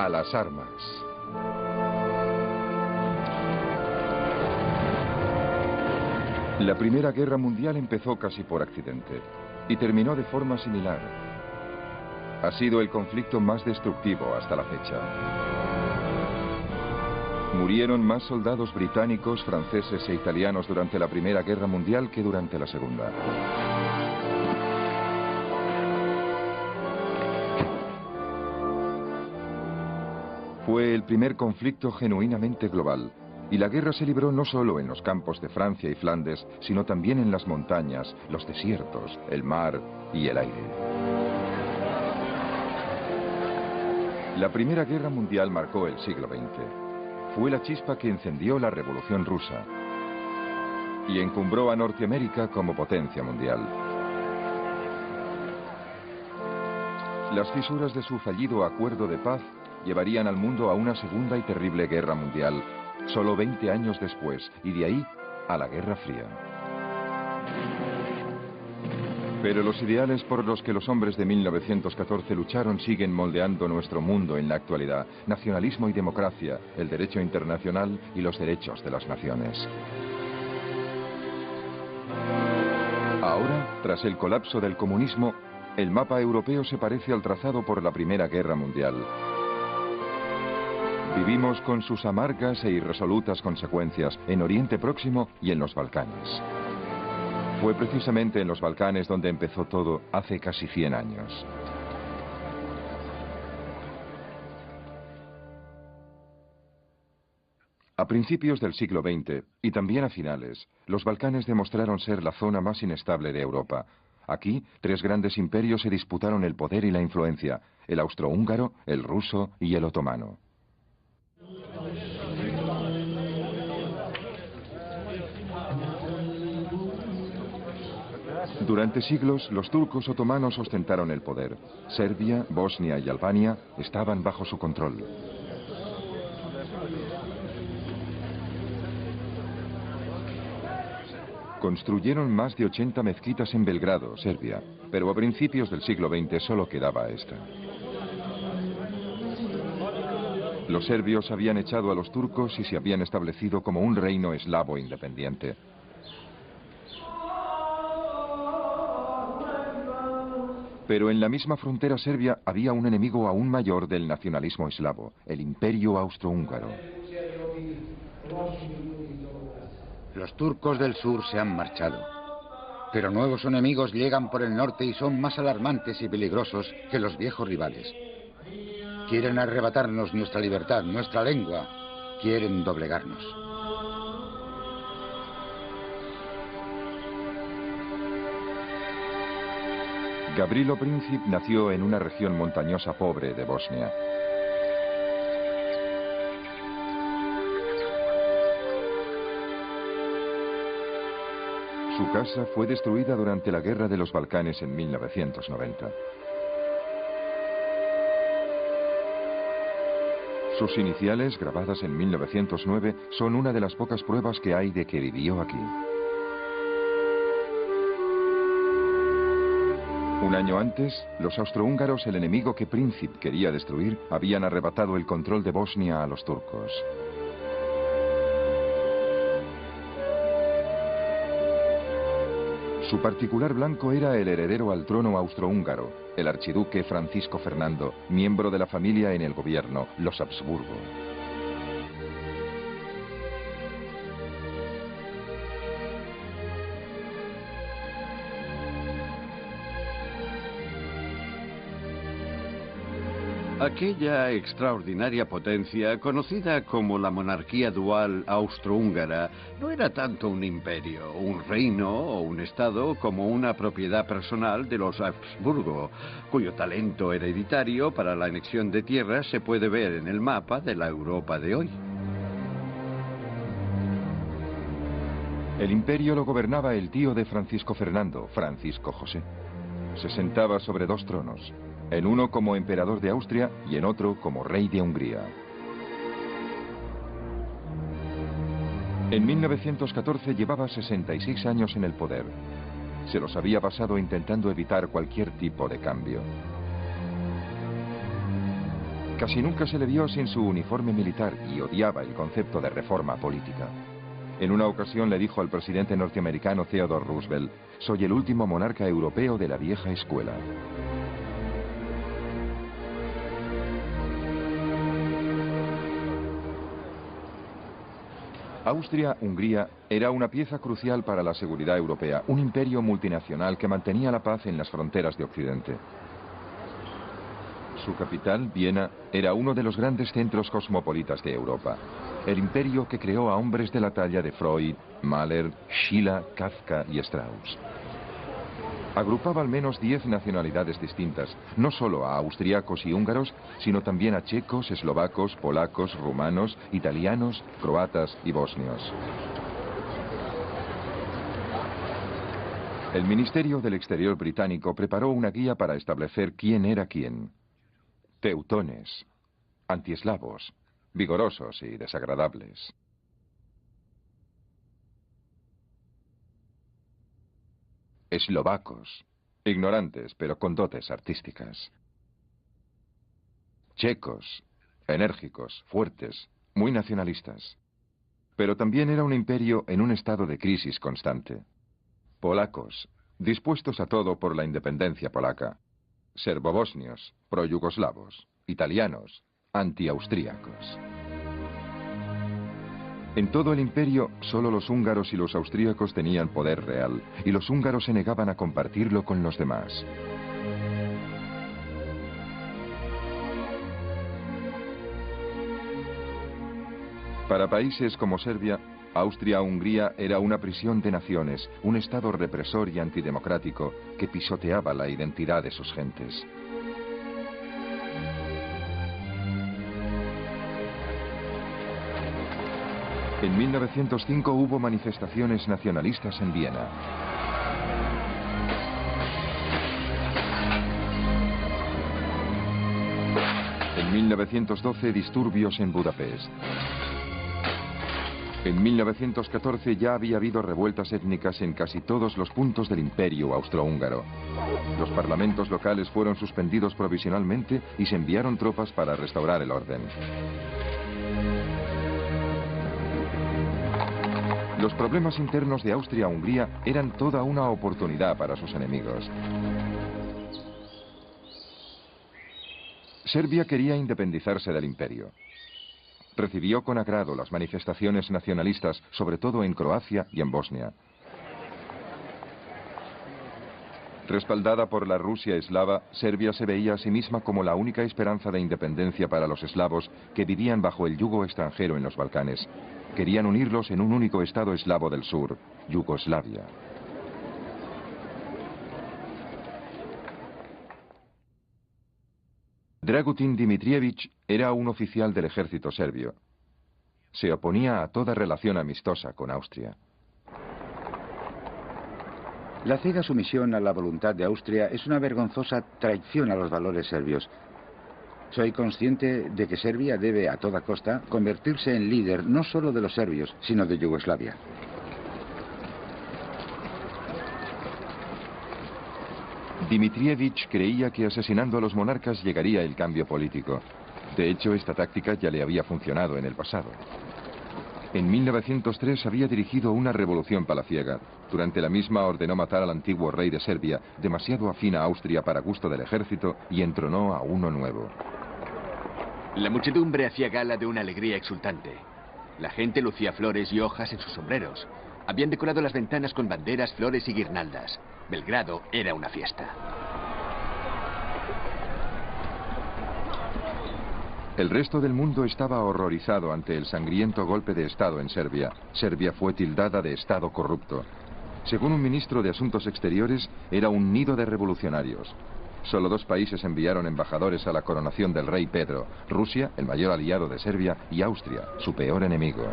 A las armas. La Primera Guerra Mundial empezó casi por accidente y terminó de forma similar. Ha sido el conflicto más destructivo hasta la fecha. Murieron más soldados británicos, franceses e italianos durante la Primera Guerra Mundial que durante la Segunda. Fue el primer conflicto genuinamente global, y la guerra se libró no solo en los campos de Francia y Flandes, sino también en las montañas, los desiertos, el mar y el aire. La Primera Guerra Mundial marcó el siglo XX. Fue la chispa que encendió la Revolución Rusa y encumbró a Norteamérica como potencia mundial. Las fisuras de su fallido acuerdo de paz llevarían al mundo a una segunda y terrible guerra mundial, solo 20 años después, y de ahí a la Guerra Fría. Pero los ideales por los que los hombres de 1914 lucharon siguen moldeando nuestro mundo en la actualidad: nacionalismo y democracia, el derecho internacional y los derechos de las naciones. Ahora, tras el colapso del comunismo, el mapa europeo se parece al trazado por la Primera Guerra Mundial. Vivimos con sus amargas e irresolutas consecuencias en Oriente Próximo y en los Balcanes. Fue precisamente en los Balcanes donde empezó todo hace casi 100 años. A principios del siglo XX, y también a finales, los Balcanes demostraron ser la zona más inestable de Europa. Aquí, 3 grandes imperios se disputaron el poder y la influencia: el austrohúngaro, el ruso y el otomano. Durante siglos, los turcos otomanos ostentaron el poder. Serbia, Bosnia y Albania estaban bajo su control. Construyeron más de 80 mezquitas en Belgrado, Serbia, pero a principios del siglo XX solo quedaba esta. Los serbios habían echado a los turcos y se habían establecido como un reino eslavo independiente. Pero en la misma frontera serbia había un enemigo aún mayor del nacionalismo eslavo: el Imperio Austrohúngaro. Los turcos del sur se han marchado, pero nuevos enemigos llegan por el norte y son más alarmantes y peligrosos que los viejos rivales. Quieren arrebatarnos nuestra libertad, nuestra lengua. Quieren doblegarnos. Gavrilo Princip nació en una región montañosa pobre de Bosnia. Su casa fue destruida durante la Guerra de los Balcanes en 1990. Sus iniciales, grabadas en 1909, son una de las pocas pruebas que hay de que vivió aquí. Un año antes, los austrohúngaros, el enemigo que Princip quería destruir, habían arrebatado el control de Bosnia a los turcos. Su particular blanco era el heredero al trono austrohúngaro, el archiduque Francisco Fernando, miembro de la familia en el gobierno, los Habsburgo. Aquella extraordinaria potencia, conocida como la monarquía dual austrohúngara, no era tanto un imperio, un reino o un estado como una propiedad personal de los Habsburgo, cuyo talento hereditario para la anexión de tierras se puede ver en el mapa de la Europa de hoy. El imperio lo gobernaba el tío de Francisco Fernando, Francisco José. Se sentaba sobre 2 tronos, en uno como emperador de Austria y en otro como rey de Hungría. En 1914 llevaba 66 años en el poder. Se los había pasado intentando evitar cualquier tipo de cambio. Casi nunca se le vio sin su uniforme militar y odiaba el concepto de reforma política. En una ocasión le dijo al presidente norteamericano Theodore Roosevelt: «Soy el último monarca europeo de la vieja escuela». Austria-Hungría era una pieza crucial para la seguridad europea, un imperio multinacional que mantenía la paz en las fronteras de Occidente. Su capital, Viena, era uno de los grandes centros cosmopolitas de Europa. El imperio que creó a hombres de la talla de Freud, Mahler, Schiller, Kafka y Strauss. Agrupaba al menos 10 nacionalidades distintas, no solo a austriacos y húngaros, sino también a checos, eslovacos, polacos, rumanos, italianos, croatas y bosnios. El Ministerio del Exterior británico preparó una guía para establecer quién era quién. Teutones, antieslavos, vigorosos y desagradables. Eslovacos, ignorantes pero con dotes artísticas. Checos, enérgicos, fuertes, muy nacionalistas. Pero también era un imperio en un estado de crisis constante. Polacos, dispuestos a todo por la independencia polaca. Serbobosnios, pro-yugoslavos. Italianos, anti-austríacos. En todo el imperio, solo los húngaros y los austríacos tenían poder real, y los húngaros se negaban a compartirlo con los demás. Para países como Serbia, Austria-Hungría era una prisión de naciones, un estado represor y antidemocrático que pisoteaba la identidad de sus gentes. En 1905 hubo manifestaciones nacionalistas en Viena. En 1912 disturbios en Budapest. En 1914 ya había habido revueltas étnicas en casi todos los puntos del imperio austrohúngaro. Los parlamentos locales fueron suspendidos provisionalmente y se enviaron tropas para restaurar el orden. Los problemas internos de Austria-Hungría eran toda una oportunidad para sus enemigos. Serbia quería independizarse del imperio. Recibió con agrado las manifestaciones nacionalistas, sobre todo en Croacia y en Bosnia. Respaldada por la Rusia eslava, Serbia se veía a sí misma como la única esperanza de independencia para los eslavos que vivían bajo el yugo extranjero en los Balcanes. Querían unirlos en un único estado eslavo del sur, Yugoslavia. Dragutin Dimitrievich era un oficial del ejército serbio. Se oponía a toda relación amistosa con Austria. La ciega sumisión a la voluntad de Austria es una vergonzosa traición a los valores serbios. Soy consciente de que Serbia debe a toda costa convertirse en líder no solo de los serbios, sino de Yugoslavia. Dimitrievich creía que asesinando a los monarcas llegaría el cambio político. De hecho, esta táctica ya le había funcionado en el pasado. En 1903 había dirigido una revolución palaciega. Durante la misma ordenó matar al antiguo rey de Serbia, demasiado afín a Austria para gusto del ejército, y entronó a uno nuevo. La muchedumbre hacía gala de una alegría exultante. La gente lucía flores y hojas en sus sombreros. Habían decorado las ventanas con banderas, flores y guirnaldas. Belgrado era una fiesta. El resto del mundo estaba horrorizado ante el sangriento golpe de Estado en Serbia. Serbia fue tildada de Estado corrupto. Según un ministro de Asuntos Exteriores, era un nido de revolucionarios. Solo 2 países enviaron embajadores a la coronación del rey Pedro: Rusia, el mayor aliado de Serbia, y Austria, su peor enemigo.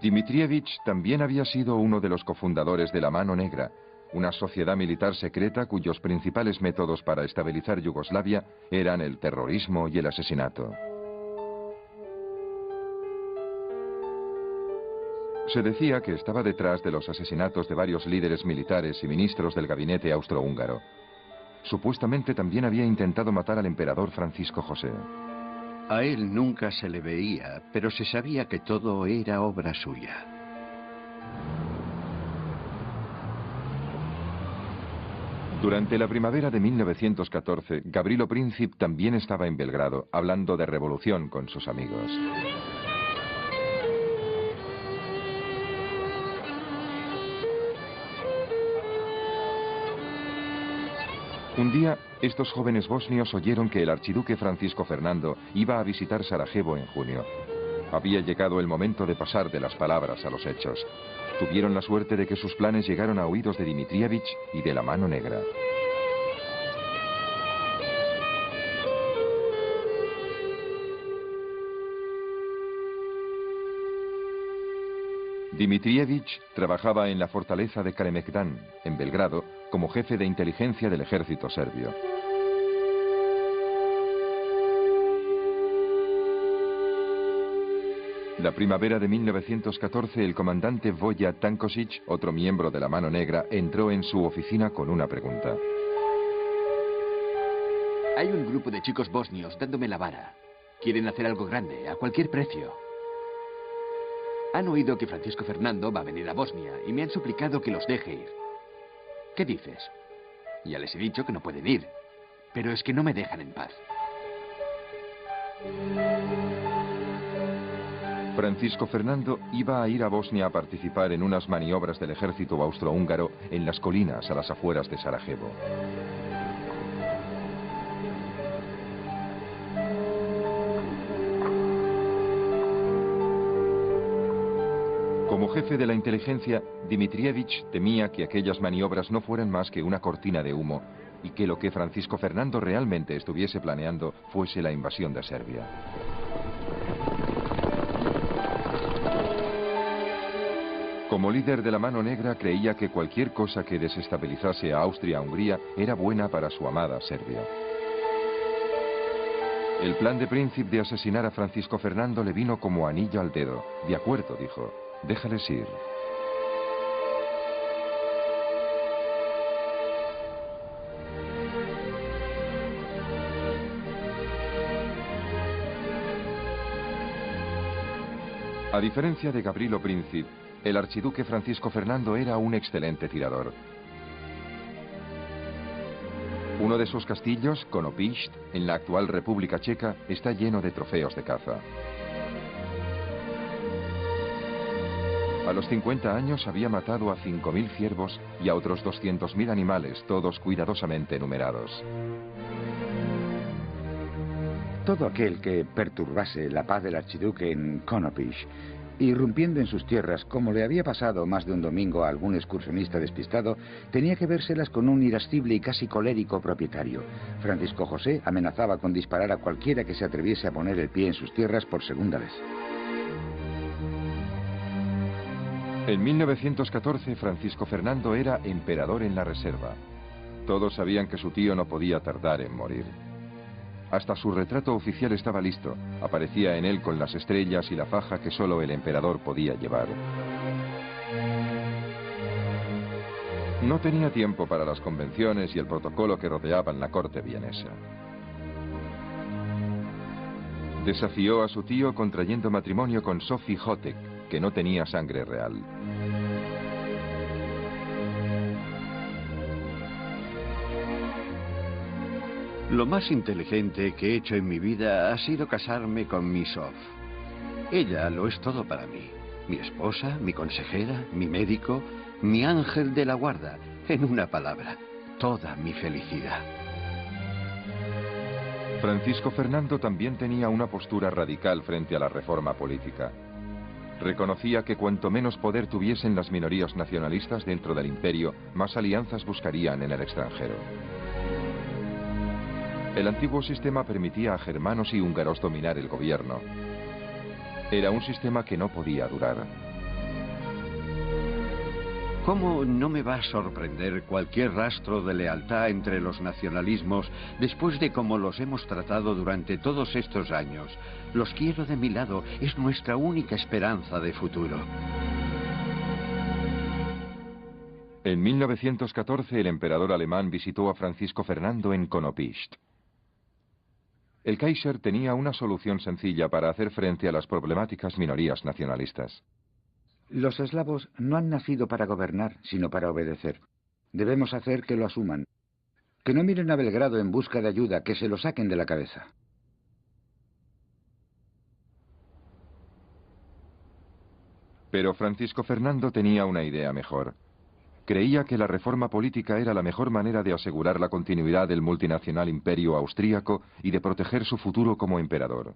Dimitrievich también había sido uno de los cofundadores de la Mano Negra, una sociedad militar secreta cuyos principales métodos para estabilizar Yugoslavia eran el terrorismo y el asesinato. Se decía que estaba detrás de los asesinatos de varios líderes militares y ministros del gabinete austrohúngaro. Supuestamente también había intentado matar al emperador Francisco José. A él nunca se le veía, pero se sabía que todo era obra suya. Durante la primavera de 1914, Gavrilo Princip también estaba en Belgrado, hablando de revolución con sus amigos. Un día, estos jóvenes bosnios oyeron que el archiduque Francisco Fernando iba a visitar Sarajevo en junio. Había llegado el momento de pasar de las palabras a los hechos. Tuvieron la suerte de que sus planes llegaron a oídos de Dmitrievich y de la Mano Negra. Dmitrievich trabajaba en la fortaleza de Kalemegdan, en Belgrado, como jefe de inteligencia del ejército serbio. La primavera de 1914, el comandante Voja Tankosic, otro miembro de la Mano Negra, entró en su oficina con una pregunta. Hay un grupo de chicos bosnios dándome la vara. Quieren hacer algo grande, a cualquier precio. Han oído que Francisco Fernando va a venir a Bosnia y me han suplicado que los deje ir. ¿Qué dices? Ya les he dicho que no pueden ir, pero es que no me dejan en paz. Francisco Fernando iba a ir a Bosnia a participar en unas maniobras del ejército austrohúngaro en las colinas a las afueras de Sarajevo. Como jefe de la inteligencia, Dmitrievich temía que aquellas maniobras no fueran más que una cortina de humo y que lo que Francisco Fernando realmente estuviese planeando fuese la invasión de Serbia. Como líder de la Mano Negra, creía que cualquier cosa que desestabilizase a Austria-Hungría era buena para su amada Serbia. El plan de Príncipe de asesinar a Francisco Fernando le vino como anillo al dedo. De acuerdo, dijo. Déjales ir. A diferencia de Gavrilo Princip, el archiduque Francisco Fernando era un excelente tirador. Uno de sus castillos, Konopishcht, en la actual República Checa, está lleno de trofeos de caza. A los 50 años había matado a 5.000 ciervos y a otros 200.000 animales, todos cuidadosamente numerados. Todo aquel que perturbase la paz del archiduque en Konopishcht, irrumpiendo en sus tierras, como le había pasado más de un domingo a algún excursionista despistado, tenía que vérselas con un irascible y casi colérico propietario. Francisco José amenazaba con disparar a cualquiera que se atreviese a poner el pie en sus tierras por segunda vez. En 1914, Francisco Fernando era emperador en la reserva. Todos sabían que su tío no podía tardar en morir. Hasta su retrato oficial estaba listo. Aparecía en él con las estrellas y la faja que solo el emperador podía llevar. No tenía tiempo para las convenciones y el protocolo que rodeaban la corte vienesa. Desafió a su tío contrayendo matrimonio con Sophie Hotek, que no tenía sangre real. Lo más inteligente que he hecho en mi vida ha sido casarme con Miss Sof. Ella lo es todo para mí. Mi esposa, mi consejera, mi médico, mi ángel de la guarda. En una palabra, toda mi felicidad. Francisco Fernando también tenía una postura radical frente a la reforma política. Reconocía que cuanto menos poder tuviesen las minorías nacionalistas dentro del imperio, más alianzas buscarían en el extranjero. El antiguo sistema permitía a germanos y húngaros dominar el gobierno. Era un sistema que no podía durar. ¿Cómo no me va a sorprender cualquier rastro de lealtad entre los nacionalismos después de cómo los hemos tratado durante todos estos años? Los quiero de mi lado, es nuestra única esperanza de futuro. En 1914 el emperador alemán visitó a Francisco Fernando en Konopiszch. El Kaiser tenía una solución sencilla para hacer frente a las problemáticas minorías nacionalistas. Los eslavos no han nacido para gobernar, sino para obedecer. Debemos hacer que lo asuman. Que no miren a Belgrado en busca de ayuda, que se lo saquen de la cabeza. Pero Francisco Fernando tenía una idea mejor. Creía que la reforma política era la mejor manera de asegurar la continuidad del multinacional imperio austríaco y de proteger su futuro como emperador.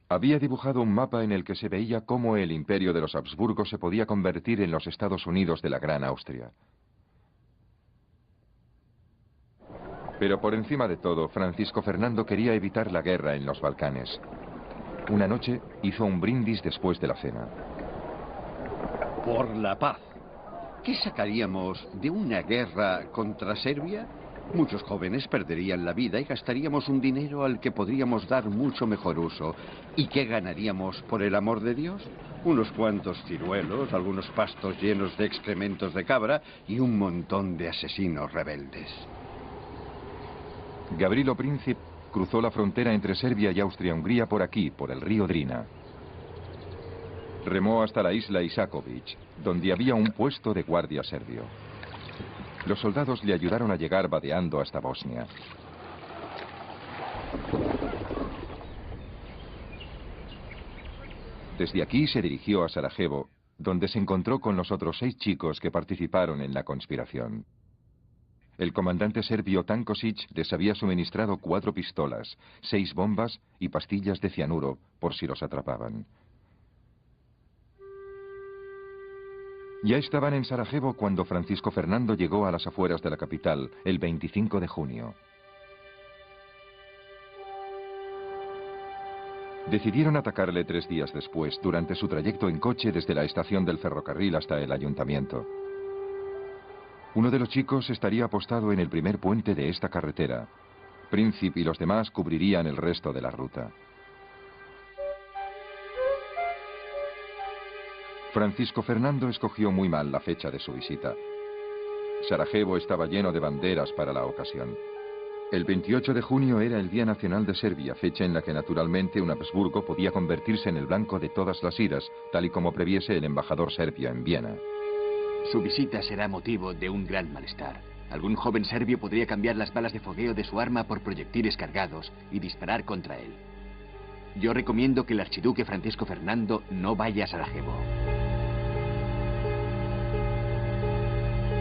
Había dibujado un mapa en el que se veía cómo el imperio de los Habsburgo se podía convertir en los Estados Unidos de la Gran Austria. Pero por encima de todo, Francisco Fernando quería evitar la guerra en los Balcanes. Una noche hizo un brindis después de la cena. Por la paz. ¿Qué sacaríamos de una guerra contra Serbia? Muchos jóvenes perderían la vida y gastaríamos un dinero al que podríamos dar mucho mejor uso. ¿Y qué ganaríamos, por el amor de Dios? Unos cuantos ciruelos, algunos pastos llenos de excrementos de cabra y un montón de asesinos rebeldes. Gavrilo Princip cruzó la frontera entre Serbia y Austria-Hungría por aquí, por el río Drina. Remó hasta la isla Isakovic, donde había un puesto de guardia serbio. Los soldados le ayudaron a llegar vadeando hasta Bosnia. Desde aquí se dirigió a Sarajevo, donde se encontró con los otros 6 chicos que participaron en la conspiración. El comandante serbio Tankosic les había suministrado 4 pistolas, 6 bombas y pastillas de cianuro, por si los atrapaban. Ya estaban en Sarajevo cuando Francisco Fernando llegó a las afueras de la capital, el 25 de junio. Decidieron atacarle 3 días después, durante su trayecto en coche desde la estación del ferrocarril hasta el ayuntamiento. Uno de los chicos estaría apostado en el primer puente de esta carretera. Príncipe y los demás cubrirían el resto de la ruta. Francisco Fernando escogió muy mal la fecha de su visita. Sarajevo estaba lleno de banderas para la ocasión. El 28 de junio era el Día Nacional de Serbia, fecha en la que naturalmente un Habsburgo podía convertirse en el blanco de todas las iras, tal y como previese el embajador serbio en Viena. Su visita será motivo de un gran malestar. Algún joven serbio podría cambiar las balas de fogueo de su arma por proyectiles cargados y disparar contra él. Yo recomiendo que el archiduque Francisco Fernando no vaya a Sarajevo.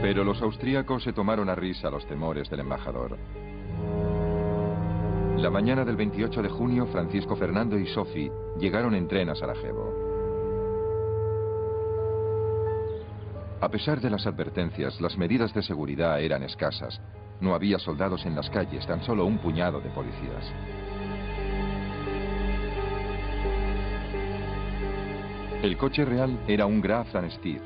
Pero los austríacos se tomaron a risa los temores del embajador. La mañana del 28 de junio, Francisco Fernando y Sofi llegaron en tren a Sarajevo. A pesar de las advertencias, las medidas de seguridad eran escasas. No había soldados en las calles, tan solo un puñado de policías. El coche real era un Graf Steyr.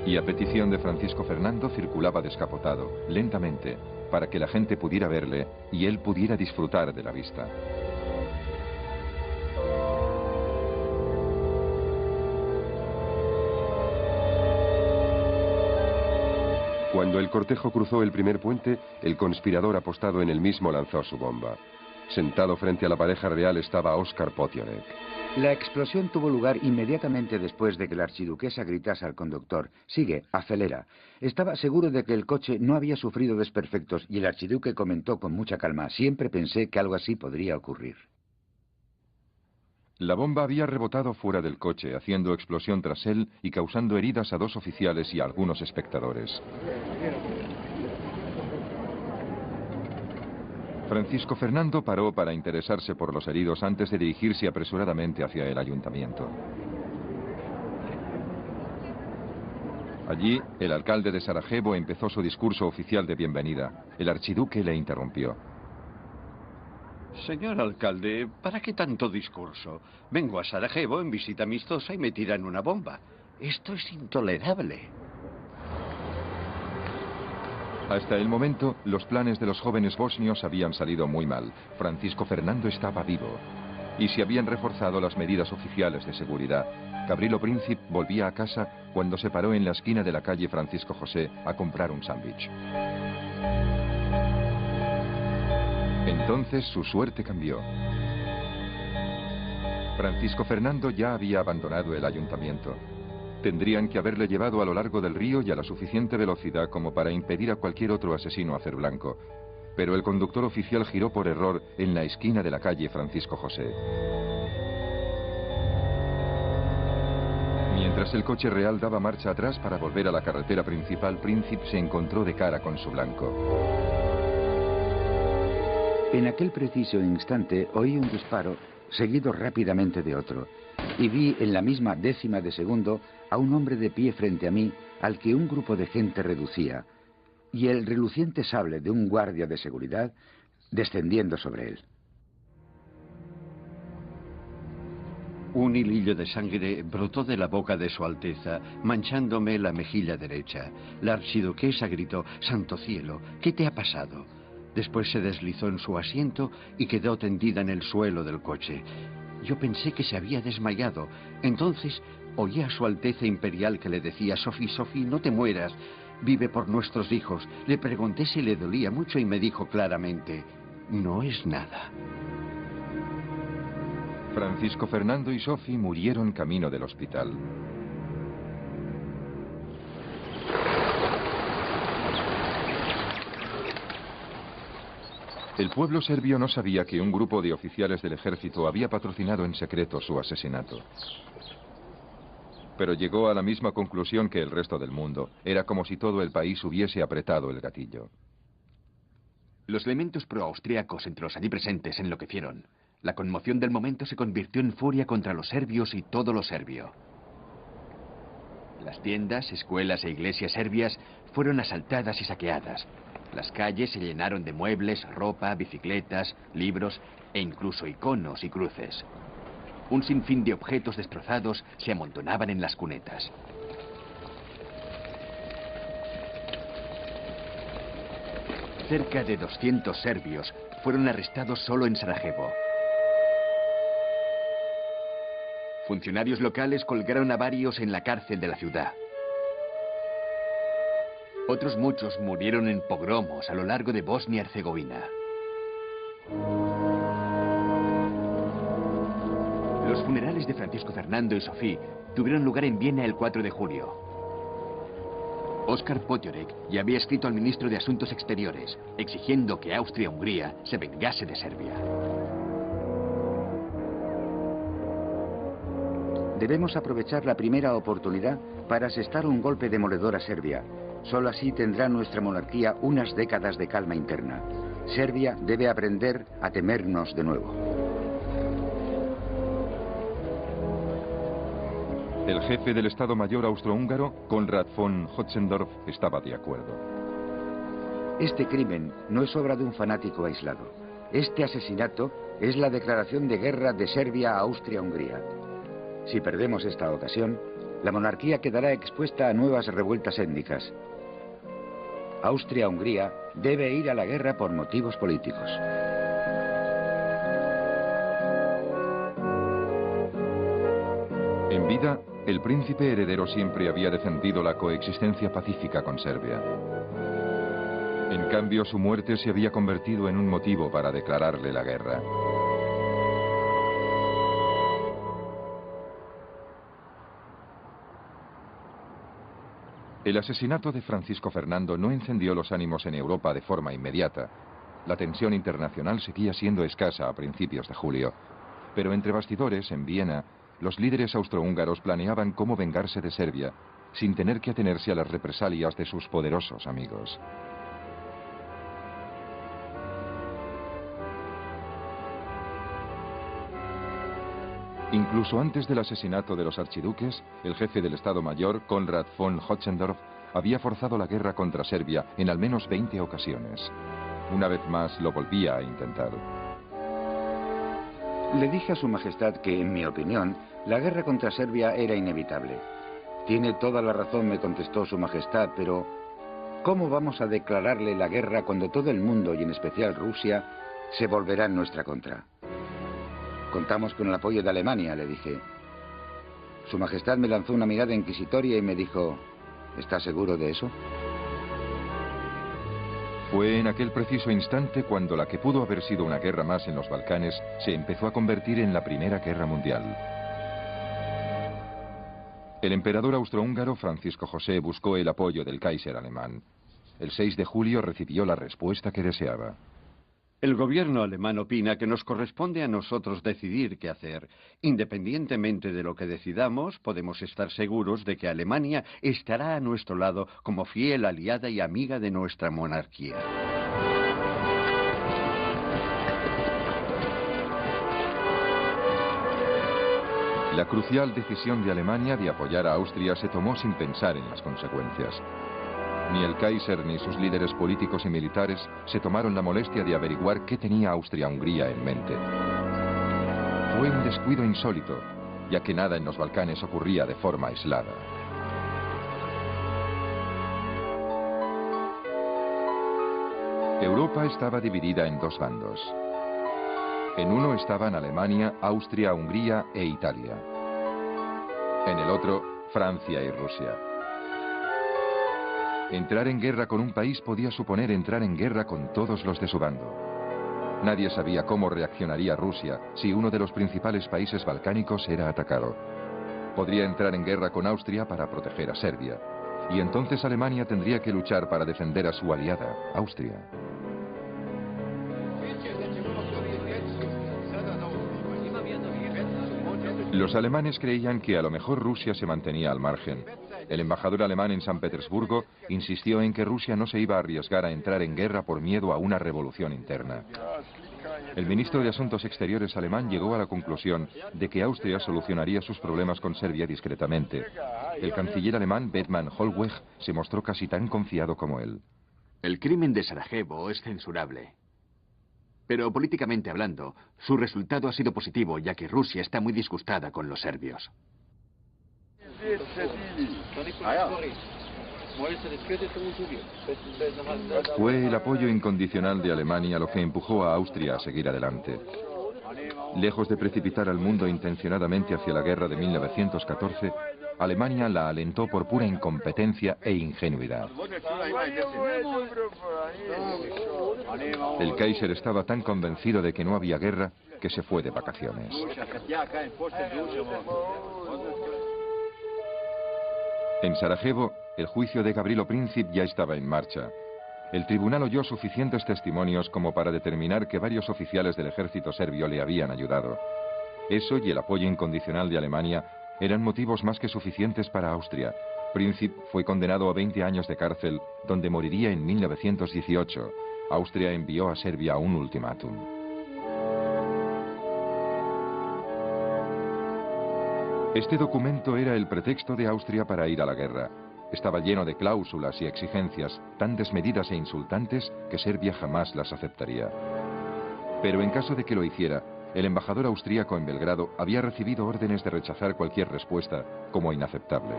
Y a petición de Francisco Fernando circulaba descapotado, lentamente, para que la gente pudiera verle y él pudiera disfrutar de la vista. Cuando el cortejo cruzó el primer puente, el conspirador apostado en el mismo lanzó su bomba. Sentado frente a la pareja real estaba Oskar Potionek. La explosión tuvo lugar inmediatamente después de que la archiduquesa gritase al conductor: «Sigue, acelera». Estaba seguro de que el coche no había sufrido desperfectos y el archiduque comentó con mucha calma: «Siempre pensé que algo así podría ocurrir». La bomba había rebotado fuera del coche, haciendo explosión tras él y causando heridas a 2 oficiales y a algunos espectadores. Francisco Fernando paró para interesarse por los heridos antes de dirigirse apresuradamente hacia el ayuntamiento. Allí, el alcalde de Sarajevo empezó su discurso oficial de bienvenida. El archiduque le interrumpió. Señor alcalde, ¿para qué tanto discurso? Vengo a Sarajevo en visita amistosa y me tiran una bomba. Esto es intolerable. Hasta el momento, los planes de los jóvenes bosnios habían salido muy mal. Francisco Fernando estaba vivo y se habían reforzado las medidas oficiales de seguridad. Gavrilo Princip volvía a casa cuando se paró en la esquina de la calle Francisco José a comprar un sándwich. Entonces su suerte cambió. Francisco Fernando ya había abandonado el ayuntamiento. Tendrían que haberle llevado a lo largo del río y a la suficiente velocidad como para impedir a cualquier otro asesino hacer blanco. Pero el conductor oficial giró por error en la esquina de la calle Francisco José. Mientras el coche real daba marcha atrás para volver a la carretera principal, Princip se encontró de cara con su blanco. En aquel preciso instante oí un disparo, seguido rápidamente de otro, y vi en la misma décima de segundo a un hombre de pie frente a mí, al que un grupo de gente reducía, y el reluciente sable de un guardia de seguridad descendiendo sobre él. Un hilillo de sangre brotó de la boca de Su Alteza, manchándome la mejilla derecha. La archiduquesa gritó: «¡Santo cielo! ¿Qué te ha pasado?». Después se deslizó en su asiento y quedó tendida en el suelo del coche. Yo pensé que se había desmayado. Entonces oí a Su Alteza Imperial que le decía: «Sophie, Sophie, no te mueras. Vive por nuestros hijos». Le pregunté si le dolía mucho y me dijo claramente: «No es nada». Francisco Fernando y Sophie murieron camino del hospital. El pueblo serbio no sabía que un grupo de oficiales del ejército había patrocinado en secreto su asesinato. Pero llegó a la misma conclusión que el resto del mundo. Era como si todo el país hubiese apretado el gatillo. Los elementos proaustríacos entre los allí presentes enloquecieron. La conmoción del momento se convirtió en furia contra los serbios y todo lo serbio. Las tiendas, escuelas e iglesias serbias fueron asaltadas y saqueadas. Las calles se llenaron de muebles, ropa, bicicletas, libros e incluso iconos y cruces. Un sinfín de objetos destrozados se amontonaban en las cunetas. Cerca de 200 serbios fueron arrestados solo en Sarajevo. Funcionarios locales colgaron a varios en la cárcel de la ciudad. Otros muchos murieron en pogromos a lo largo de Bosnia-Herzegovina. Los funerales de Francisco Fernando y Sophie tuvieron lugar en Viena el 4 de julio. Oskar Potiorek ya había escrito al ministro de Asuntos Exteriores, exigiendo que Austria-Hungría se vengase de Serbia. Debemos aprovechar la primera oportunidad para asestar un golpe demoledor a Serbia. Solo así tendrá nuestra monarquía unas décadas de calma interna. Serbia debe aprender a temernos de nuevo. El jefe del Estado Mayor austrohúngaro, Konrad von Hotzendorf, estaba de acuerdo. Este crimen no es obra de un fanático aislado. Este asesinato es la declaración de guerra de Serbia a Austria-Hungría. Si perdemos esta ocasión, la monarquía quedará expuesta a nuevas revueltas étnicas. Austria-Hungría debe ir a la guerra por motivos políticos. En vida, el príncipe heredero siempre había defendido la coexistencia pacífica con Serbia. En cambio, su muerte se había convertido en un motivo para declararle la guerra. El asesinato de Francisco Fernando no encendió los ánimos en Europa de forma inmediata. La tensión internacional seguía siendo escasa a principios de julio. Pero entre bastidores, en Viena, los líderes austrohúngaros planeaban cómo vengarse de Serbia, sin tener que atenerse a las represalias de sus poderosos amigos. Incluso antes del asesinato de los archiduques, el jefe del Estado Mayor, Konrad von Hotzendorf, había forzado la guerra contra Serbia en al menos 20 ocasiones. Una vez más lo volvía a intentar. Le dije a Su Majestad que, en mi opinión, la guerra contra Serbia era inevitable. Tiene toda la razón, me contestó Su Majestad, pero ¿cómo vamos a declararle la guerra cuando todo el mundo, y en especial Rusia, se volverá en nuestra contra? Contamos con el apoyo de Alemania, le dije. Su Majestad me lanzó una mirada inquisitoria y me dijo, ¿está seguro de eso? Fue en aquel preciso instante cuando la que pudo haber sido una guerra más en los Balcanes se empezó a convertir en la Primera Guerra Mundial. El emperador austrohúngaro Francisco José buscó el apoyo del Kaiser alemán. El 6 de julio recibió la respuesta que deseaba. El gobierno alemán opina que nos corresponde a nosotros decidir qué hacer. Independientemente de lo que decidamos, podemos estar seguros de que Alemania estará a nuestro lado como fiel aliada y amiga de nuestra monarquía. La crucial decisión de Alemania de apoyar a Austria se tomó sin pensar en las consecuencias. Ni el Kaiser ni sus líderes políticos y militares se tomaron la molestia de averiguar qué tenía Austria-Hungría en mente. Fue un descuido insólito, ya que nada en los Balcanes ocurría de forma aislada. Europa estaba dividida en dos bandos. En uno estaban Alemania, Austria, Hungría e Italia. En el otro, Francia y Rusia. Entrar en guerra con un país podía suponer entrar en guerra con todos los de su bando. Nadie sabía cómo reaccionaría Rusia si uno de los principales países balcánicos era atacado. Podría entrar en guerra con Austria para proteger a Serbia. Y entonces Alemania tendría que luchar para defender a su aliada, Austria. Los alemanes creían que a lo mejor Rusia se mantenía al margen. El embajador alemán en San Petersburgo insistió en que Rusia no se iba a arriesgar a entrar en guerra por miedo a una revolución interna. El ministro de Asuntos Exteriores alemán llegó a la conclusión de que Austria solucionaría sus problemas con Serbia discretamente. El canciller alemán Bethmann Hollweg se mostró casi tan confiado como él. El crimen de Sarajevo es censurable. Pero políticamente hablando, su resultado ha sido positivo, ya que Rusia está muy disgustada con los serbios. Fue el apoyo incondicional de Alemania lo que empujó a Austria a seguir adelante. Lejos de precipitar al mundo intencionadamente hacia la guerra de 1914, Alemania la alentó por pura incompetencia e ingenuidad. El Kaiser estaba tan convencido de que no había guerra que se fue de vacaciones. En Sarajevo, el juicio de Gavrilo Princip ya estaba en marcha. El tribunal oyó suficientes testimonios como para determinar que varios oficiales del ejército serbio le habían ayudado. Eso y el apoyo incondicional de Alemania eran motivos más que suficientes para Austria. Princip fue condenado a 20 años de cárcel, donde moriría en 1918. Austria envió a Serbia un ultimátum. Este documento era el pretexto de Austria para ir a la guerra. Estaba lleno de cláusulas y exigencias tan desmedidas e insultantes que Serbia jamás las aceptaría. Pero en caso de que lo hiciera, el embajador austríaco en Belgrado había recibido órdenes de rechazar cualquier respuesta como inaceptable.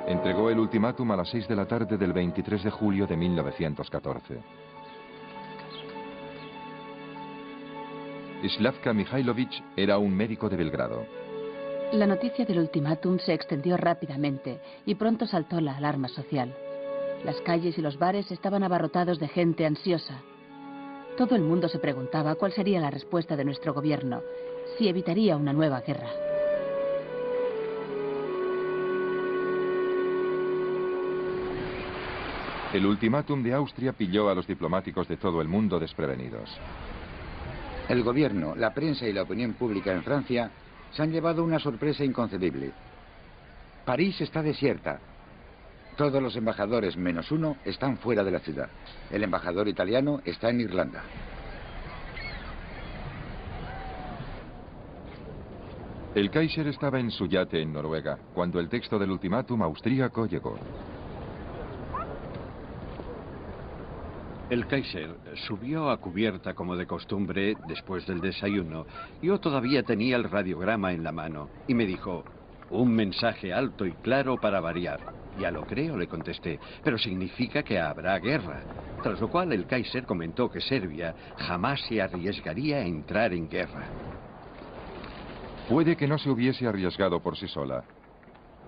Entregó el ultimátum a las 6 de la tarde del 23 de julio de 1914. Slavka Mihailovic era un médico de Belgrado. La noticia del ultimátum se extendió rápidamente y pronto saltó la alarma social. Las calles y los bares estaban abarrotados de gente ansiosa. Todo el mundo se preguntaba cuál sería la respuesta de nuestro gobierno, si evitaría una nueva guerra. El ultimátum de Austria pilló a los diplomáticos de todo el mundo desprevenidos. El gobierno, la prensa y la opinión pública en Francia se han llevado una sorpresa inconcebible. París está desierta. Todos los embajadores, menos uno, están fuera de la ciudad. El embajador italiano está en Irlanda. El Kaiser estaba en su yate en Noruega, cuando el texto del ultimátum austríaco llegó. El Kaiser subió a cubierta como de costumbre después del desayuno. Yo todavía tenía el radiograma en la mano y me dijo, un mensaje alto y claro para variar. Ya lo creo, le contesté, pero significa que habrá guerra. Tras lo cual el Kaiser comentó que Serbia jamás se arriesgaría a entrar en guerra. Puede que no se hubiese arriesgado por sí sola,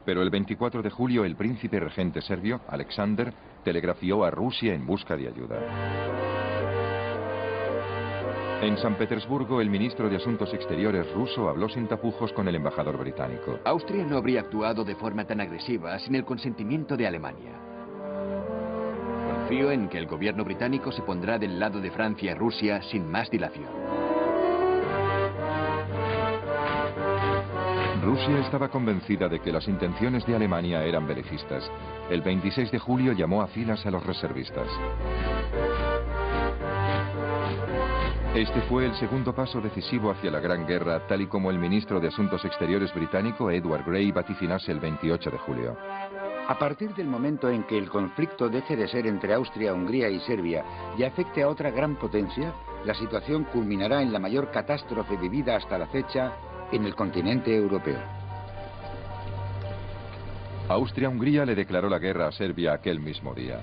pero el 24 de julio el príncipe regente serbio, Alexander, telegrafió a Rusia en busca de ayuda. En San Petersburgo, el ministro de Asuntos Exteriores ruso habló sin tapujos con el embajador británico. Austria no habría actuado de forma tan agresiva sin el consentimiento de Alemania. Confío en que el gobierno británico se pondrá del lado de Francia y Rusia sin más dilación. Rusia estaba convencida de que las intenciones de Alemania eran belicistas. El 26 de julio llamó a filas a los reservistas. Este fue el segundo paso decisivo hacia la Gran Guerra, tal y como el ministro de Asuntos Exteriores británico Edward Grey vaticinase el 28 de julio. A partir del momento en que el conflicto deje de ser entre Austria, Hungría y Serbia y afecte a otra gran potencia, la situación culminará en la mayor catástrofe vivida hasta la fecha en el continente europeo. Austria-Hungría le declaró la guerra a Serbia aquel mismo día.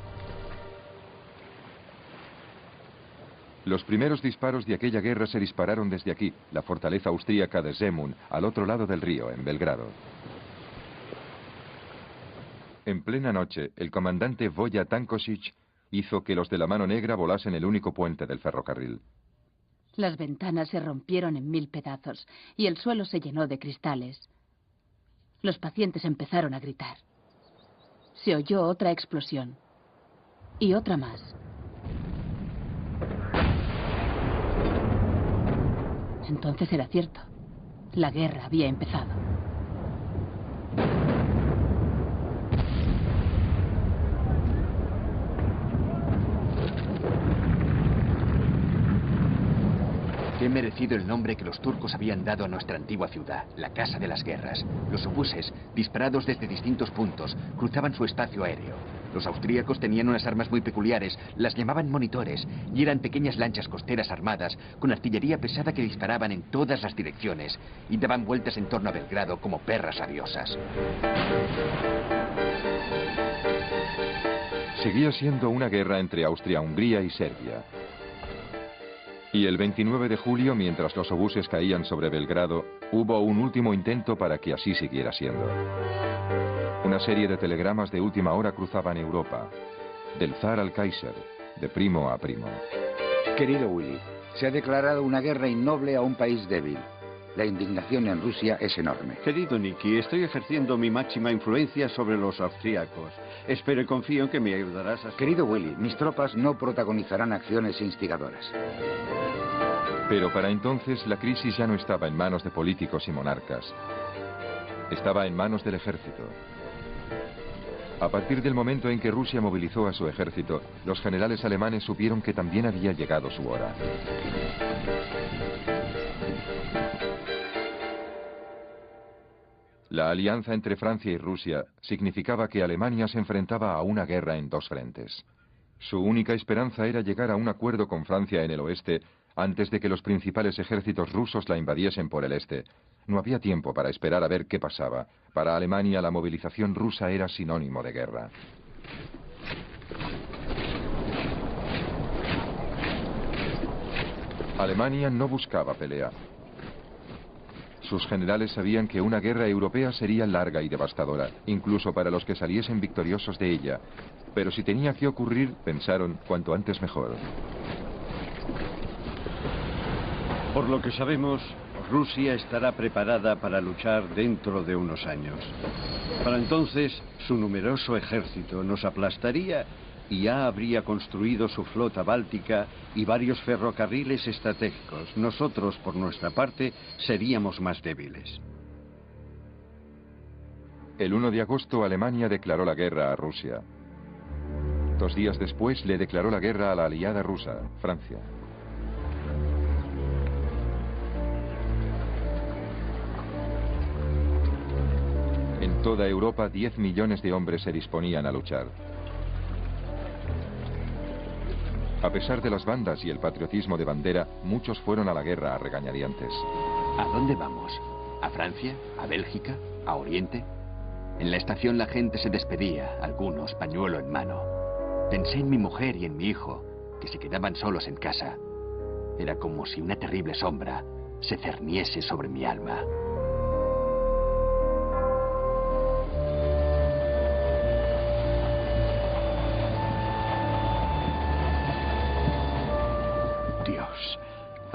Los primeros disparos de aquella guerra se dispararon desde aquí, la fortaleza austríaca de Zemun, al otro lado del río, en Belgrado. En plena noche, el comandante Voja Tankosic hizo que los de la Mano Negra volasen el único puente del ferrocarril. Las ventanas se rompieron en 1000 pedazos y el suelo se llenó de cristales. Los pacientes empezaron a gritar. Se oyó otra explosión. Y otra más. Entonces era cierto. La guerra había empezado. He merecido el nombre que los turcos habían dado a nuestra antigua ciudad, la Casa de las Guerras. Los obuses, disparados desde distintos puntos, cruzaban su espacio aéreo. Los austríacos tenían unas armas muy peculiares, las llamaban monitores, y eran pequeñas lanchas costeras armadas con artillería pesada que disparaban en todas las direcciones y daban vueltas en torno a Belgrado como perras rabiosas. Seguía siendo una guerra entre Austria-Hungría y Serbia. Y el 29 de julio, mientras los obuses caían sobre Belgrado, hubo un último intento para que así siguiera siendo. Una serie de telegramas de última hora cruzaban Europa, del zar al Kaiser, de primo a primo. Querido Willy, se ha declarado una guerra innoble a un país débil. La indignación en Rusia es enorme. Querido Nicky, estoy ejerciendo mi máxima influencia sobre los austríacos. Espero y confío en que me ayudarás a... Querido Willy, mis tropas no protagonizarán acciones instigadoras. Pero para entonces la crisis ya no estaba en manos de políticos y monarcas. Estaba en manos del ejército. A partir del momento en que Rusia movilizó a su ejército, los generales alemanes supieron que también había llegado su hora. La alianza entre Francia y Rusia significaba que Alemania se enfrentaba a una guerra en dos frentes. Su única esperanza era llegar a un acuerdo con Francia en el oeste antes de que los principales ejércitos rusos la invadiesen por el este. No había tiempo para esperar a ver qué pasaba. Para Alemania la movilización rusa era sinónimo de guerra. Alemania no buscaba pelea. Sus generales sabían que una guerra europea sería larga y devastadora, incluso para los que saliesen victoriosos de ella. Pero si tenía que ocurrir, pensaron, cuanto antes mejor. Por lo que sabemos, Rusia estará preparada para luchar dentro de unos años. Para entonces, su numeroso ejército nos aplastaría y ya habría construido su flota báltica y varios ferrocarriles estratégicos. Nosotros, por nuestra parte, seríamos más débiles. El 1 de agosto, Alemania declaró la guerra a Rusia. 2 días después, le declaró la guerra a la aliada rusa, Francia. En toda Europa, 10 millones de hombres se disponían a luchar. A pesar de las bandas y el patriotismo de bandera, muchos fueron a la guerra a regañadientes. ¿A dónde vamos? ¿A Francia? ¿A Bélgica? ¿A Oriente? En la estación la gente se despedía, algunos pañuelo en mano. Pensé en mi mujer y en mi hijo, que se quedaban solos en casa. Era como si una terrible sombra se cerniese sobre mi alma.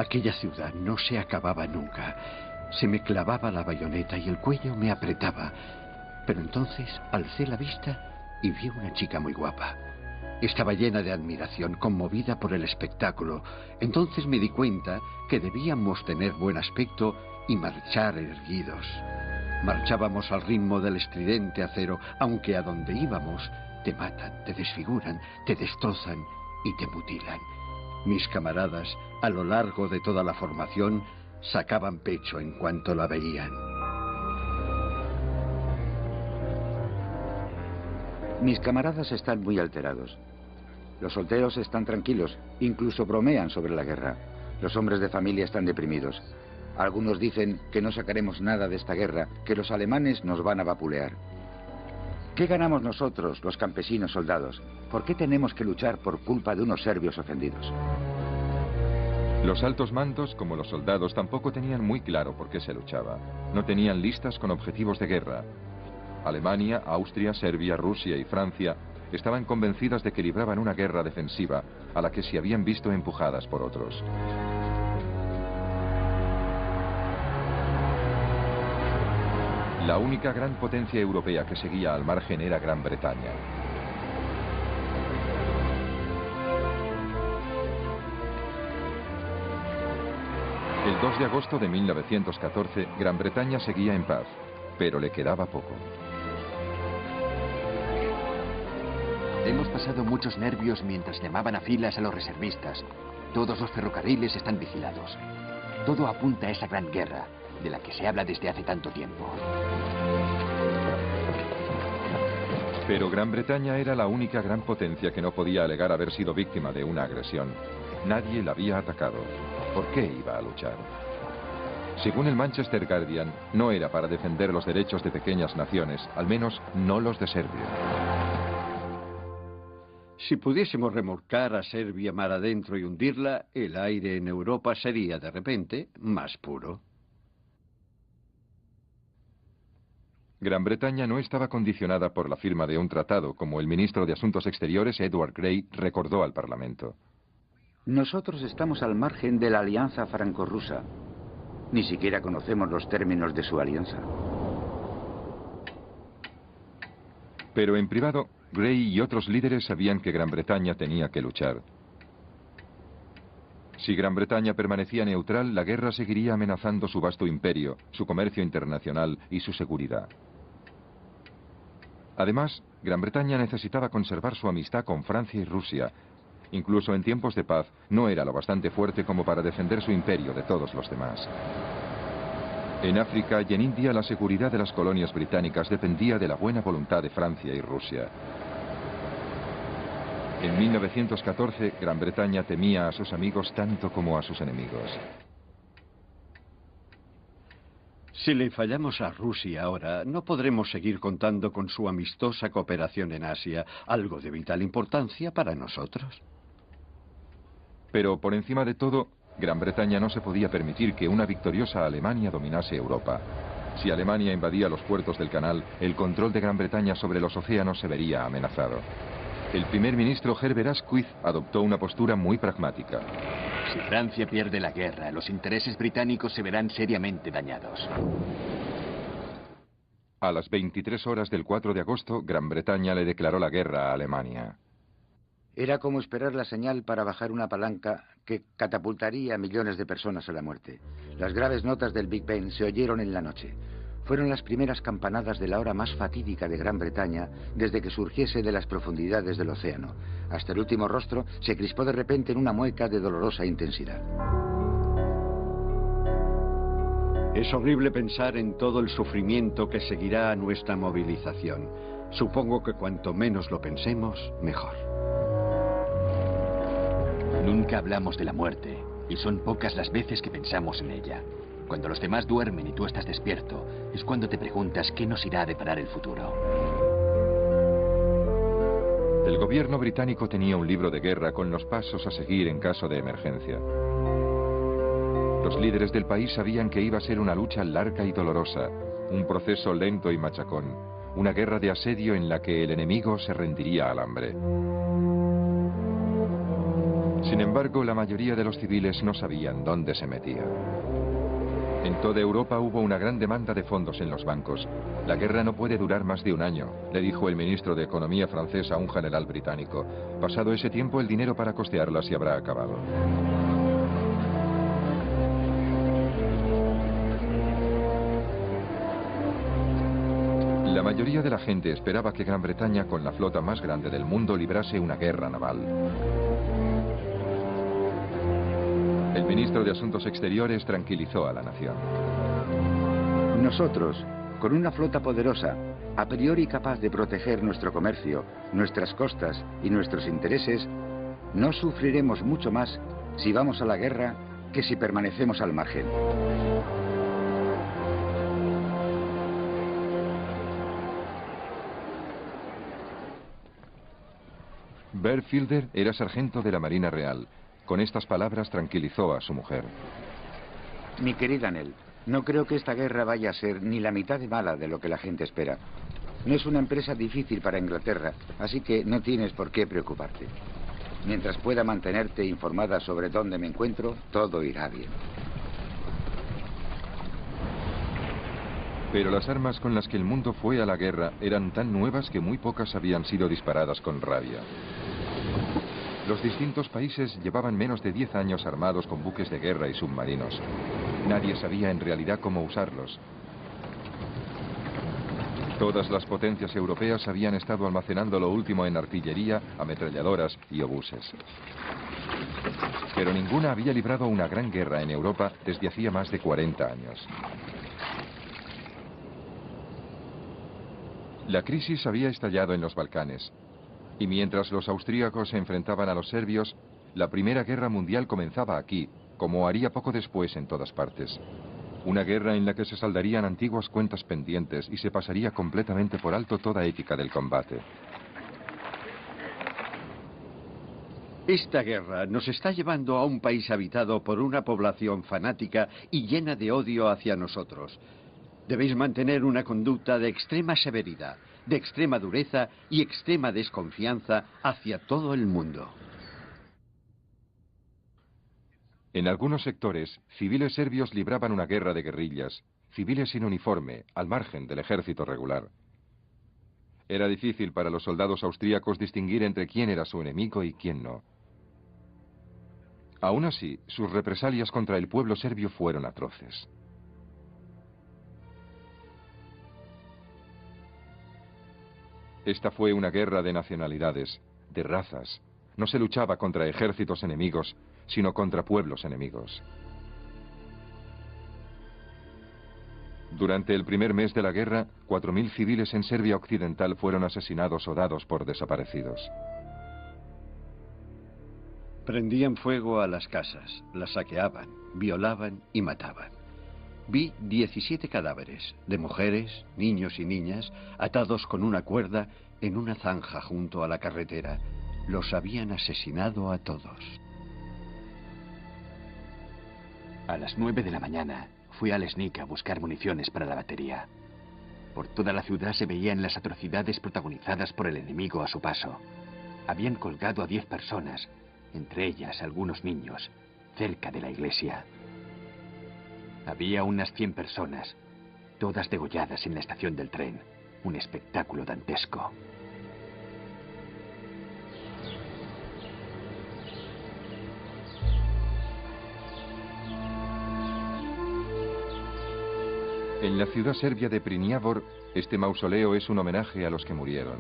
Aquella ciudad no se acababa nunca. Se me clavaba la bayoneta y el cuello me apretaba. Pero entonces alcé la vista y vi una chica muy guapa. Estaba llena de admiración, conmovida por el espectáculo. Entonces me di cuenta que debíamos tener buen aspecto y marchar erguidos. Marchábamos al ritmo del estridente acero, aunque a donde íbamos te matan, te desfiguran, te destrozan y te mutilan. Mis camaradas, a lo largo de toda la formación, sacaban pecho en cuanto la veían. Mis camaradas están muy alterados. Los solteros están tranquilos, incluso bromean sobre la guerra. Los hombres de familia están deprimidos. Algunos dicen que no sacaremos nada de esta guerra, que los alemanes nos van a vapulear. ¿Qué ganamos nosotros, los campesinos soldados? ¿Por qué tenemos que luchar por culpa de unos serbios ofendidos? Los altos mandos, como los soldados, tampoco tenían muy claro por qué se luchaba. No tenían listas con objetivos de guerra. Alemania, Austria, Serbia, Rusia y Francia estaban convencidas de que libraban una guerra defensiva a la que se habían visto empujadas por otros. La única gran potencia europea que seguía al margen era Gran Bretaña. El 2 de agosto de 1914, Gran Bretaña seguía en paz, pero le quedaba poco. Hemos pasado muchos nervios mientras llamaban a filas a los reservistas. Todos los ferrocarriles están vigilados. Todo apunta a esa gran guerra, de la que se habla desde hace tanto tiempo. Pero Gran Bretaña era la única gran potencia que no podía alegar haber sido víctima de una agresión. Nadie la había atacado. ¿Por qué iba a luchar? Según el Manchester Guardian, no era para defender los derechos de pequeñas naciones, al menos no los de Serbia. Si pudiésemos remolcar a Serbia mar adentro y hundirla, el aire en Europa sería, de repente, más puro. Gran Bretaña no estaba condicionada por la firma de un tratado, como el ministro de Asuntos Exteriores, Edward Grey, recordó al Parlamento. Nosotros estamos al margen de la alianza franco-rusa. Ni siquiera conocemos los términos de su alianza. Pero en privado, Grey y otros líderes sabían que Gran Bretaña tenía que luchar. Si Gran Bretaña permanecía neutral, la guerra seguiría amenazando su vasto imperio, su comercio internacional y su seguridad. Además, Gran Bretaña necesitaba conservar su amistad con Francia y Rusia. Incluso en tiempos de paz, no era lo bastante fuerte como para defender su imperio de todos los demás. En África y en India, la seguridad de las colonias británicas dependía de la buena voluntad de Francia y Rusia. En 1914, Gran Bretaña temía a sus amigos tanto como a sus enemigos. Si le fallamos a Rusia ahora, no podremos seguir contando con su amistosa cooperación en Asia, algo de vital importancia para nosotros. Pero por encima de todo, Gran Bretaña no se podía permitir que una victoriosa Alemania dominase Europa. Si Alemania invadía los puertos del canal, el control de Gran Bretaña sobre los océanos se vería amenazado. El primer ministro Herbert Asquith adoptó una postura muy pragmática. Si Francia pierde la guerra, los intereses británicos se verán seriamente dañados. A las 23 horas del 4 de agosto, Gran Bretaña le declaró la guerra a Alemania. Era como esperar la señal para bajar una palanca que catapultaría a millones de personas a la muerte. Las graves notas del Big Ben se oyeron en la noche. Fueron las primeras campanadas de la hora más fatídica de Gran Bretaña desde que surgiese de las profundidades del océano. Hasta el último rostro se crispó de repente en una mueca de dolorosa intensidad. Es horrible pensar en todo el sufrimiento que seguirá a nuestra movilización. Supongo que cuanto menos lo pensemos, mejor. Nunca hablamos de la muerte, y son pocas las veces que pensamos en ella. Cuando los demás duermen y tú estás despierto, es cuando te preguntas qué nos irá a deparar el futuro. El gobierno británico tenía un libro de guerra con los pasos a seguir en caso de emergencia. Los líderes del país sabían que iba a ser una lucha larga y dolorosa, un proceso lento y machacón, una guerra de asedio en la que el enemigo se rendiría al hambre. Sin Sin embargo, la mayoría de los civiles no sabían dónde se metían. En toda Europa hubo una gran demanda de fondos en los bancos. La guerra no puede durar más de un año, le dijo el ministro de Economía francés a un general británico. Pasado ese tiempo, el dinero para costearla se habrá acabado. La mayoría de la gente esperaba que Gran Bretaña, con la flota más grande del mundo, librase una guerra naval. El ministro de Asuntos Exteriores tranquilizó a la nación. Nosotros, con una flota poderosa, a priori capaz de proteger nuestro comercio, nuestras costas y nuestros intereses, no sufriremos mucho más si vamos a la guerra que si permanecemos al margen. Bert Fielder era sargento de la Marina Real. Con estas palabras tranquilizó a su mujer. Mi querida Nell, no creo que esta guerra vaya a ser ni la mitad de mala de lo que la gente espera. No es una empresa difícil para Inglaterra, así que no tienes por qué preocuparte. Mientras pueda mantenerte informada sobre dónde me encuentro, todo irá bien. Pero las armas con las que el mundo fue a la guerra eran tan nuevas que muy pocas habían sido disparadas con rabia. Los distintos países llevaban menos de 10 años armados con buques de guerra y submarinos. Nadie sabía en realidad cómo usarlos. Todas las potencias europeas habían estado almacenando lo último en artillería, ametralladoras y obuses. Pero ninguna había librado una gran guerra en Europa desde hacía más de 40 años. La crisis había estallado en los Balcanes. Y mientras los austríacos se enfrentaban a los serbios, la Primera Guerra Mundial comenzaba aquí, como haría poco después en todas partes. Una guerra en la que se saldarían antiguas cuentas pendientes y se pasaría completamente por alto toda ética del combate. Esta guerra nos está llevando a un país habitado por una población fanática y llena de odio hacia nosotros. Debéis mantener una conducta de extrema severidad, de extrema dureza y extrema desconfianza hacia todo el mundo. En algunos sectores, civiles serbios libraban una guerra de guerrillas, civiles sin uniforme, al margen del ejército regular. Era difícil para los soldados austríacos distinguir entre quién era su enemigo y quién no. Aún así, sus represalias contra el pueblo serbio fueron atroces. Esta fue una guerra de nacionalidades, de razas. No se luchaba contra ejércitos enemigos, sino contra pueblos enemigos. Durante el primer mes de la guerra, 4.000 civiles en Serbia Occidental fueron asesinados o dados por desaparecidos. Prendían fuego a las casas, las saqueaban, violaban y mataban. Vi 17 cadáveres de mujeres, niños y niñas atados con una cuerda en una zanja junto a la carretera. Los habían asesinado a todos. A las 9 de la mañana fui a Lesnik a buscar municiones para la batería. Por toda la ciudad se veían las atrocidades protagonizadas por el enemigo a su paso. Habían colgado a 10 personas, entre ellas algunos niños, cerca de la iglesia. Había unas 100 personas, todas degolladas en la estación del tren. Un espectáculo dantesco. En la ciudad serbia de Priniavor, este mausoleo es un homenaje a los que murieron.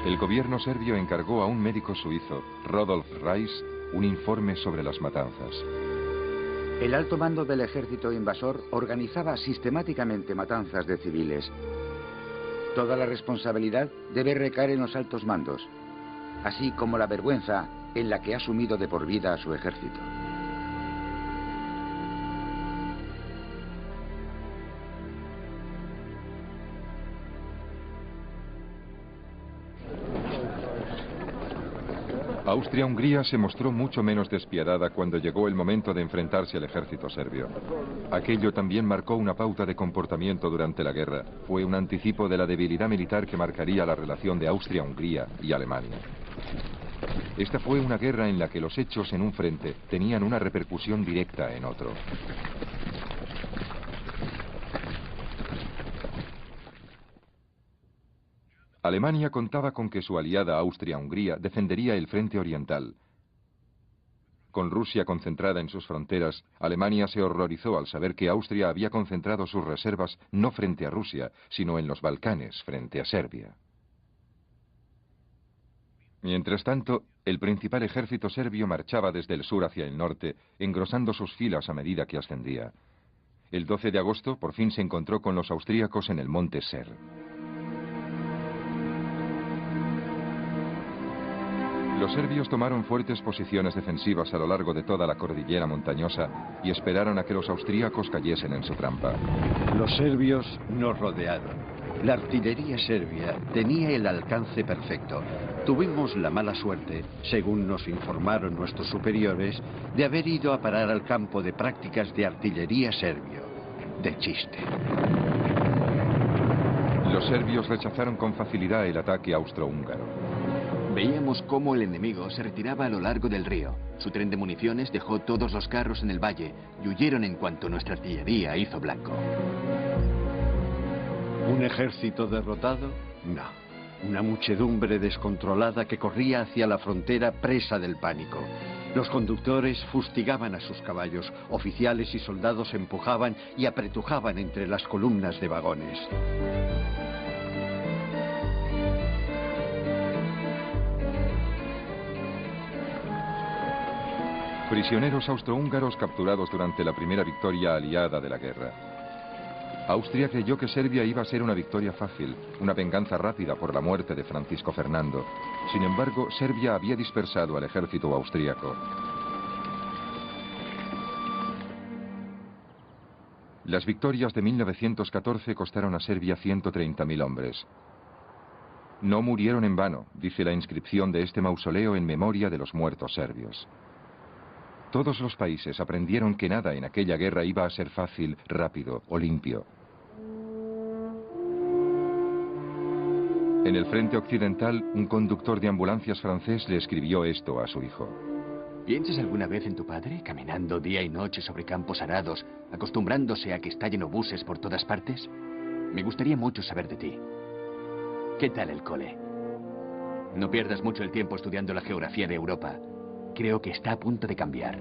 El gobierno serbio encargó a un médico suizo, Rodolf Reis, un informe sobre las matanzas. El alto mando del ejército invasor organizaba sistemáticamente matanzas de civiles. Toda la responsabilidad debe recaer en los altos mandos, así como la vergüenza en la que ha sumido de por vida a su ejército. Austria-Hungría se mostró mucho menos despiadada cuando llegó el momento de enfrentarse al ejército serbio. Aquello también marcó una pauta de comportamiento durante la guerra. Fue un anticipo de la debilidad militar que marcaría la relación de Austria-Hungría y Alemania. Esta fue una guerra en la que los hechos en un frente tenían una repercusión directa en otro. Alemania contaba con que su aliada Austria-Hungría defendería el frente oriental. Con Rusia concentrada en sus fronteras, Alemania se horrorizó al saber que Austria había concentrado sus reservas no frente a Rusia, sino en los Balcanes, frente a Serbia. Mientras tanto, el principal ejército serbio marchaba desde el sur hacia el norte, engrosando sus filas a medida que ascendía. El 12 de agosto, por fin se encontró con los austríacos en el monte Ser. Los serbios tomaron fuertes posiciones defensivas a lo largo de toda la cordillera montañosa y esperaron a que los austríacos cayesen en su trampa. Los serbios nos rodearon. La artillería serbia tenía el alcance perfecto. Tuvimos la mala suerte, según nos informaron nuestros superiores, de haber ido a parar al campo de prácticas de artillería serbio. De chiste. Los serbios rechazaron con facilidad el ataque austrohúngaro. Veíamos cómo el enemigo se retiraba a lo largo del río. Su tren de municiones dejó todos los carros en el valle y huyeron en cuanto nuestra artillería hizo blanco. ¿Un ejército derrotado? No. Una muchedumbre descontrolada que corría hacia la frontera presa del pánico. Los conductores fustigaban a sus caballos, oficiales y soldados empujaban y apretujaban entre las columnas de vagones. Prisioneros austrohúngaros capturados durante la primera victoria aliada de la guerra. Austria creyó que Serbia iba a ser una victoria fácil, una venganza rápida por la muerte de Francisco Fernando. Sin embargo, Serbia había dispersado al ejército austríaco. Las victorias de 1914 costaron a Serbia 130.000 hombres. No murieron en vano, dice la inscripción de este mausoleo en memoria de los muertos serbios. Todos los países aprendieron que nada en aquella guerra iba a ser fácil, rápido o limpio. En el frente occidental, un conductor de ambulancias francés le escribió esto a su hijo. ¿Piensas alguna vez en tu padre, caminando día y noche sobre campos arados, acostumbrándose a que estallen obuses por todas partes? Me gustaría mucho saber de ti. ¿Qué tal el cole? No pierdas mucho el tiempo estudiando la geografía de Europa. Creo que está a punto de cambiar.